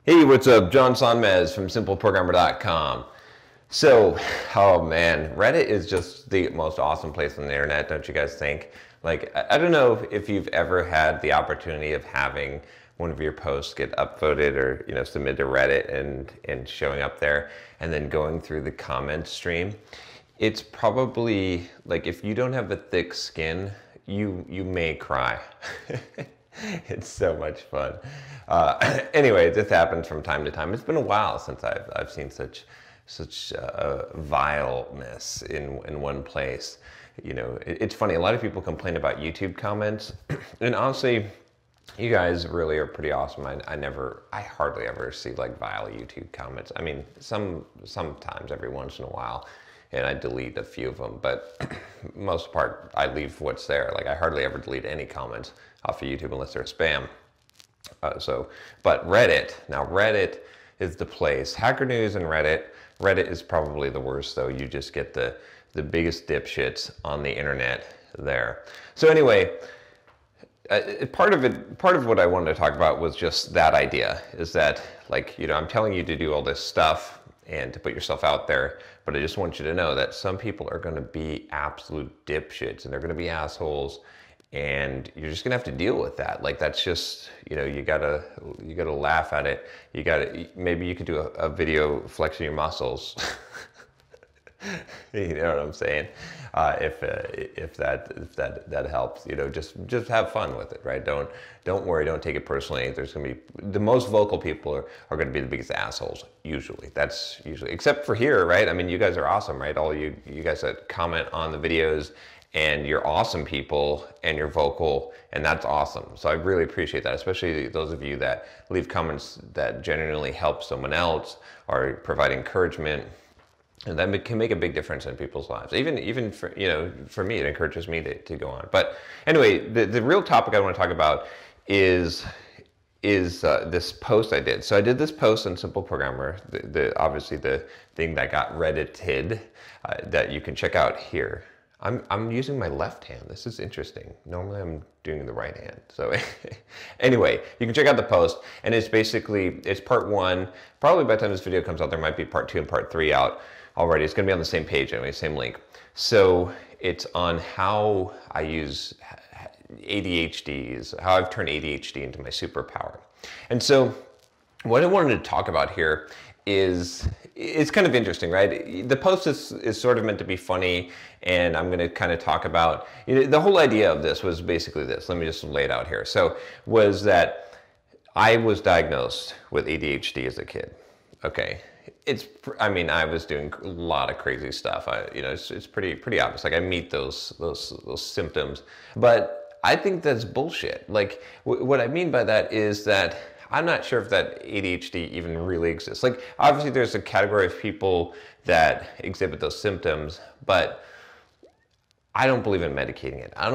Hey, what's up? John Sonmez from simpleprogrammer.com. So, oh man, Reddit is just the most awesome place on the internet, don't you guys think? Like, I don't know if you've ever had the opportunity of having one of your posts get upvoted or, submitted to Reddit and showing up there and then going through the comment stream. It's probably, like, if you don't have a thick skin, you may cry. It's so much fun. Anyway, this happens from time to time. It's been a while since I've seen such vileness in one place. It's funny. A lot of people complain about YouTube comments, and honestly, you guys really are pretty awesome. I hardly ever see like vile YouTube comments. I mean, sometimes every once in a while, and I delete a few of them, but most part I leave what's there. Like I hardly ever delete any comments off of YouTube unless they're spam. But Reddit is the place. Hacker News and Reddit. Reddit is probably the worst though. You just get the biggest dipshits on the internet there. So anyway, part of what I wanted to talk about was just that idea, is that I'm telling you to do all this stuff and to put yourself out there, but I just want you to know that some people are going to be absolute dipshits and they're going to be assholes, and you're just gonna have to deal with that. Like that's just, you gotta laugh at it. Maybe you could do a video flexing your muscles. You know what I'm saying? If that helps, just have fun with it, right? Don't worry, don't take it personally. There's gonna be the most vocal people are gonna be the biggest assholes usually. That's usually, except for here, right? I mean, you guys are awesome, right? All you guys that comment on the videos, and you're awesome people and you're vocal, and that's awesome. So I really appreciate that, especially those of you that leave comments that genuinely help someone else or provide encouragement. And that can make a big difference in people's lives. Even for me, it encourages me to go on. But anyway, the real topic I want to talk about is this post I did. So I did this post on Simple Programmer, obviously the thing that got Reddited, that you can check out here. I'm using my left hand. This is interesting. Normally I'm doing the right hand. So anyway, you can check out the post, and it's part one. Probably by the time this video comes out, there might be part two and part three out already. It's gonna be on the same page anyway, same link. So it's on how I use ADHD, how I've turned ADHD into my superpower. And so what I wanted to talk about here is, it's kind of interesting, right? The post is sort of meant to be funny, and I'm going to kind of talk about, the whole idea of this was basically this. Let me just lay it out here. So was that I was diagnosed with ADHD as a kid. Okay. I was doing a lot of crazy stuff. It's pretty obvious. Like I meet those symptoms, but I think that's bullshit. Like what I mean by that is that I'm not sure if that ADHD even really exists. Like, obviously there's a category of people that exhibit those symptoms, but I don't believe in medicating it. I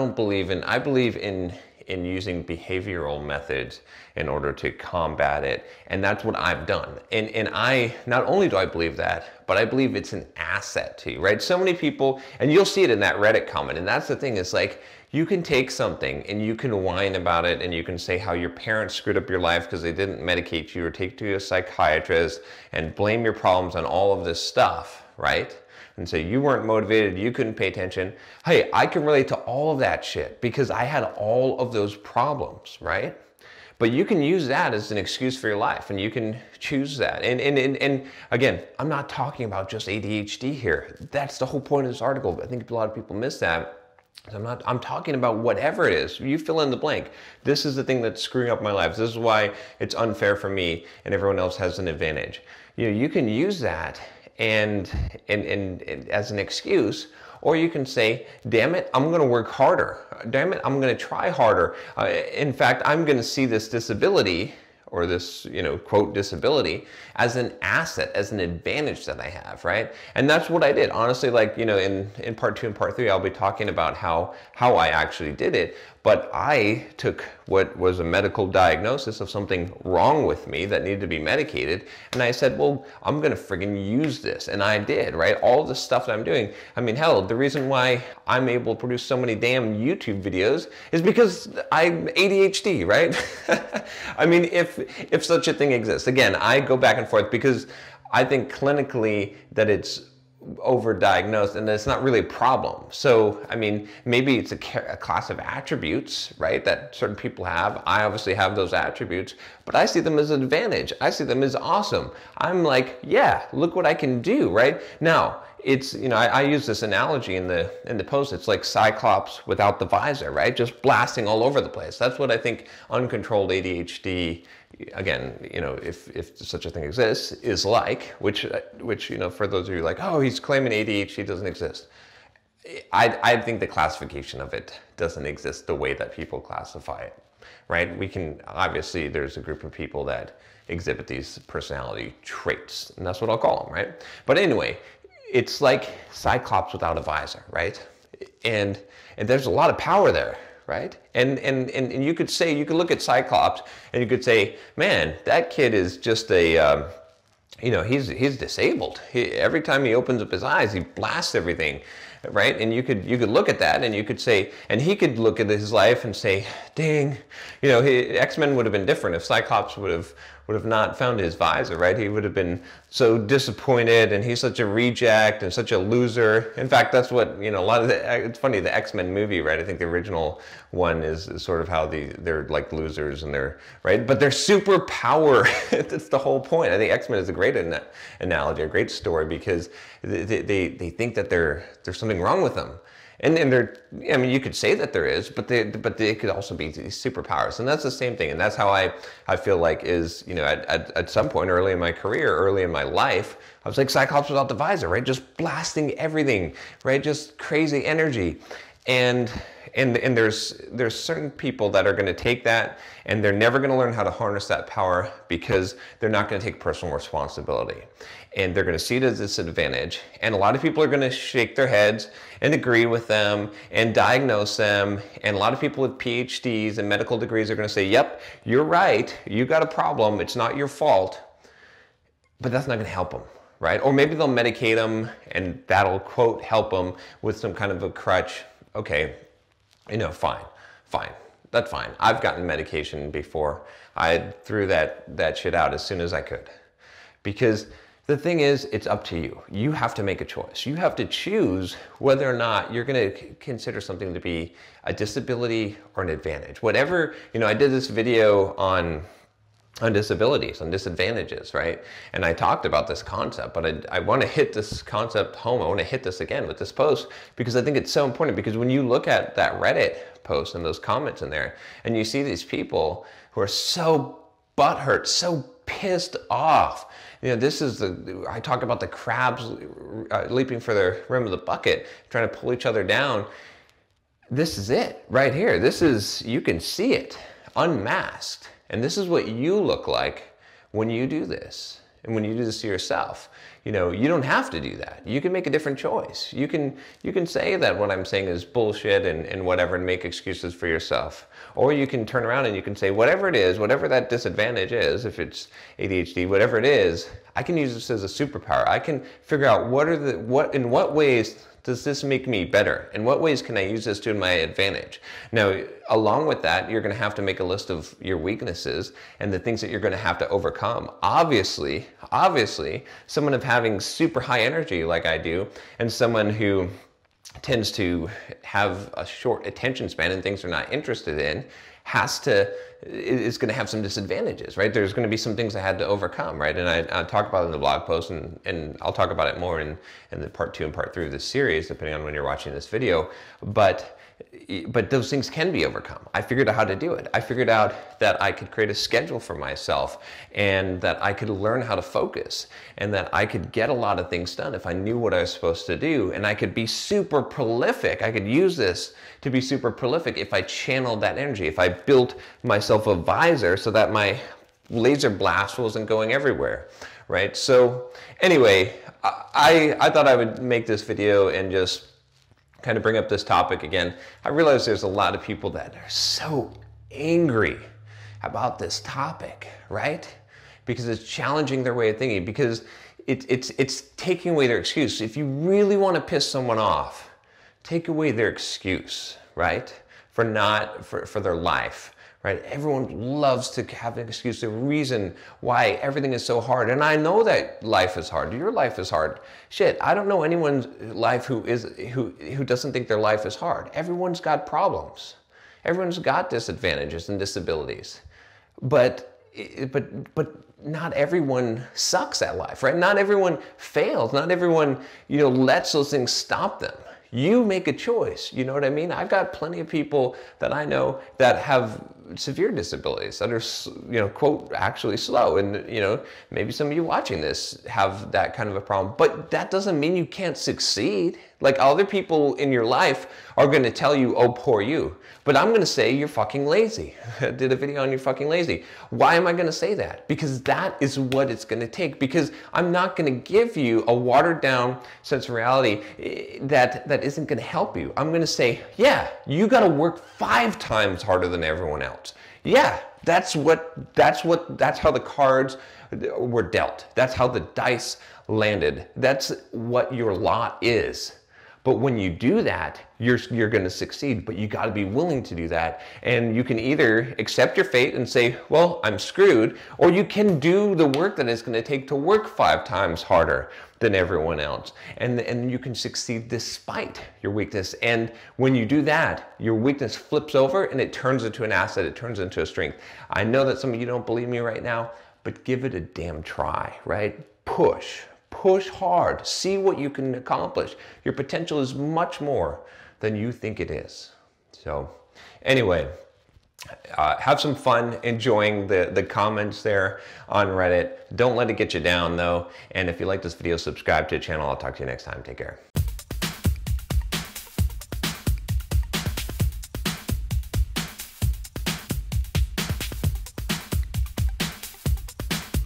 believe in using behavioral methods in order to combat it. And that's what I've done. And I, not only do I believe that, but I believe it's an asset to you, right? So many people, and you'll see it in that Reddit comment, and that's the thing, is like, you can take something and you can whine about it and you can say how your parents screwed up your life because they didn't medicate you or take you to a psychiatrist and blame your problems on all of this stuff, right? And say you weren't motivated, you couldn't pay attention. Hey, I can relate to all of that shit because I had all of those problems, right? But you can use that as an excuse for your life, and you can choose that. And again, I'm not talking about just ADHD here. That's the whole point of this article. I think a lot of people miss that. I'm talking about whatever it is. You fill in the blank. This is the thing that's screwing up my life. This is why it's unfair for me and everyone else has an advantage. You can use that and as an excuse, or you can say, damn it, I'm going to work harder. Damn it, I'm going to try harder. In fact, I'm going to see this disability, or this, quote, disability, as an asset, as an advantage that I have, right? And that's what I did. Honestly, like, in part two and part three, I'll be talking about how I actually did it. But I took what was a medical diagnosis of something wrong with me that needed to be medicated, and I said, well, I'm gonna friggin' use this. And I did, right? All the stuff that I'm doing. I mean, hell, the reason why I'm able to produce so many damn YouTube videos is because I'm ADHD, right? I mean, if if such a thing exists. Again, I go back and forth because I think clinically that it's overdiagnosed and it's not really a problem. So, I mean, maybe it's a class of attributes, right, that certain people have. I obviously have those attributes, but I see them as an advantage. I see them as awesome. I'm like, yeah, look what I can do, right? Now, it's, you know, I use this analogy in the post. It's like Cyclops without the visor, right? Just blasting all over the place. That's what I think uncontrolled ADHD, again, you know, if such a thing exists, is like, which you know, for those of you like, oh, he's claiming ADHD doesn't exist. I think the classification of it doesn't exist the way that people classify it, right? We can, obviously, there's a group of people that exhibit these personality traits, and that's what I'll call them, right? But anyway, it's like Cyclops without a visor, right? And there's a lot of power there, right? And you could say, you could look at Cyclops and you could say, man, that kid is just a, you know, he's disabled. Every time he opens up his eyes, he blasts everything, right? And you could look at that and you could say, and he could look at his life and say, dang, you know, X-Men would have been different if Cyclops would have not found his visor, right? He would have been so disappointed, and he's such a reject and such a loser. In fact, that's what, you know, a lot of it's funny, the X-Men movie, right? I think the original one is sort of how they're like losers and they're, right? But they're superpower. That's the whole point. I think X-Men is a great analogy, a great story, because they think that there's something wrong with them. And they're, I mean, you could say that there is, but they could also be these superpowers. And that's the same thing. And that's how I feel like is, you know, at some point early in my career, early in my life, I was like Cyclops without the visor, right? Just blasting everything, right? Just crazy energy. And there's certain people that are going to take that and they're never going to learn how to harness that power because they're not going to take personal responsibility. And they're going to see it as a disadvantage. And a lot of people are going to shake their heads and agree with them and diagnose them. And a lot of people with PhDs and medical degrees are going to say, yep, you're right. You got a problem. It's not your fault. But that's not going to help them, right? Or maybe they'll medicate them and that'll, quote, help them with some kind of a crutch. Okay, you know, fine. That's fine. I've gotten medication before. I threw that shit out as soon as I could. Because the thing is, it's up to you. You have to make a choice. You have to choose whether or not you're going to consider something to be a disability or an advantage. Whatever, you know, I did this video on disabilities, on disadvantages, right? And I talked about this concept, but I want to hit this concept home. I want to hit this again with this post because I think it's so important, because when you look at that Reddit post and those comments in there and you see these people who are so butthurt, so pissed off. You know, this is I talk about the crabs leaping for the rim of the bucket, trying to pull each other down. This is it right here. This is, you can see it unmasked. And this is what you look like when you do this. And when you do this to yourself, you know, you don't have to do that. You can make a different choice. You can say that what I'm saying is bullshit and whatever, and make excuses for yourself. Or you can turn around and you can say, whatever it is, whatever that disadvantage is, if it's ADHD, whatever it is, I can use this as a superpower. I can figure out in what ways does this make me better? In what ways can I use this to my advantage? Now, along with that, you're going to have to make a list of your weaknesses and the things that you're going to have to overcome. Obviously, someone of having super high energy like I do, and someone who tends to have a short attention span and things they're not interested in, is going to have some disadvantages, right? There's going to be some things I had to overcome, right? And I talk about it in the blog post, and I'll talk about it more in the part 2 and part 3 of this series, depending on when you're watching this video. But those things can be overcome. I figured out how to do it. I figured out that I could create a schedule for myself, and that I could learn how to focus, and that I could get a lot of things done if I knew what I was supposed to do, and I could be super prolific. I could use this to be super prolific if I channeled that energy, if I built myself a visor so that my laser blast wasn't going everywhere, right? So anyway, I thought I would make this video and just kind of bring up this topic again. I realize there's a lot of people that are so angry about this topic, right? Because it's challenging their way of thinking, because it's taking away their excuse. If you really want to piss someone off, take away their excuse, right? For their life, right? Everyone loves to have an excuse, a reason why everything is so hard. And I know that life is hard. Your life is hard. Shit, I don't know anyone's life who doesn't think their life is hard. Everyone's got problems. Everyone's got disadvantages and disabilities. But not everyone sucks at life, right? Not everyone fails. Not everyone, lets those things stop them. You make a choice, you know what I mean? I've got plenty of people that I know that have severe disabilities that are, quote, actually slow. And, maybe some of you watching this have that kind of a problem, but that doesn't mean you can't succeed. Like, other people in your life are going to tell you, oh, poor you. But I'm going to say you're fucking lazy. I did a video on you're fucking lazy. Why am I going to say that? Because that is what it's going to take. Because I'm not going to give you a watered down sense of reality that isn't going to help you. I'm going to say, yeah, you got to work 5 times harder than everyone else. Yeah, that's how the cards were dealt. That's how the dice landed. That's what your lot is. But when you do that, you're going to succeed, but you got to be willing to do that. And you can either accept your fate and say, well, I'm screwed, or you can do the work that it's going to take to work 5 times harder than everyone else. And you can succeed despite your weakness. And when you do that, your weakness flips over and it turns into an asset. It turns into a strength. I know that some of you don't believe me right now, but give it a damn try, right? Push hard. See what you can accomplish. Your potential is much more than you think it is. So anyway, have some fun enjoying the comments there on Reddit. Don't let it get you down though. And if you like this video, subscribe to the channel. I'll talk to you next time. Take care.